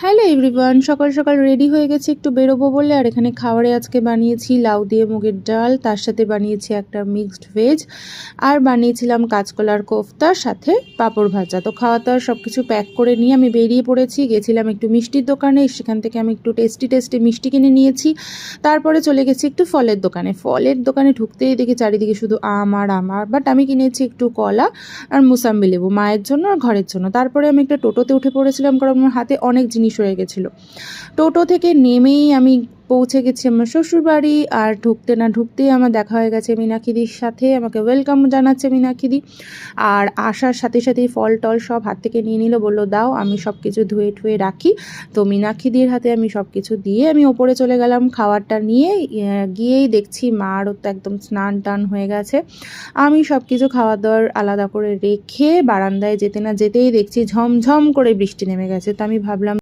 Hello everyone, সকাল সকাল ready হয়ে গেছি একটু বেরোবো বলে। আর এখানে খাবারে আজকে বানিয়েছি লাউ দিয়ে মুগের ডাল, তার সাথে বানিয়েছি একটা মিক্সড ভেজ, আর বানিয়েছিলাম কাঁচকলার কোফতার সাথে পাঁপড় ভাজা। তো খাওয়া দাওয়া সব কিছু প্যাক করে নিয়ে আমি বেরিয়ে পড়েছি। গেছিলাম একটু মিষ্টির দোকানে, সেখান থেকে আমি একটু টেস্টি টেস্টি মিষ্টি কিনে নিয়েছি। তারপরে চলে গেছি একটু ফলের দোকানে। ফলের দোকানে ঢুকতেই দেখি চারিদিকে শুধু আম আর আমার, বাট আমি কিনেছি একটু কলা আর মুসাম্বি লেবু মায়ের জন্য আর ঘরের জন্য। তারপরে আমি একটা টোটোতে উঠে পড়েছিলাম, কারণ আমার হাতে অনেক জিনিস হয়ে গেছিলো। টোটো থেকে নেমেই আমি পৌঁছে গেছি আমার শ্বশুরবাড়ি। আর ঢুকতে না ঢুকতেই আমার দেখা হয়ে গেছে মীনাক্ষীদির সাথে। আমাকে ওয়েলকাম জানাচ্ছে মীনাক্ষীদি। আর আসার সাথে সাথেই ফল টল সব হাত থেকে নিয়ে নিল, বললো দাও আমি সব কিছু ধুয়ে ঠুয়ে রাখি। তো মীনাক্ষীদির হাতে আমি সব কিছু দিয়ে আমি ওপরে চলে গেলাম খাবারটা নিয়ে। গিয়েই দেখছি মারও তো একদম স্নান টান হয়ে গেছে। আমি সব কিছু খাওয়া দাওয়ার আলাদা করে রেখে বারান্দায় যেতে না যেতেই দেখছি ঝমঝম করে বৃষ্টি নেমে গেছে। তো আমি ভাবলাম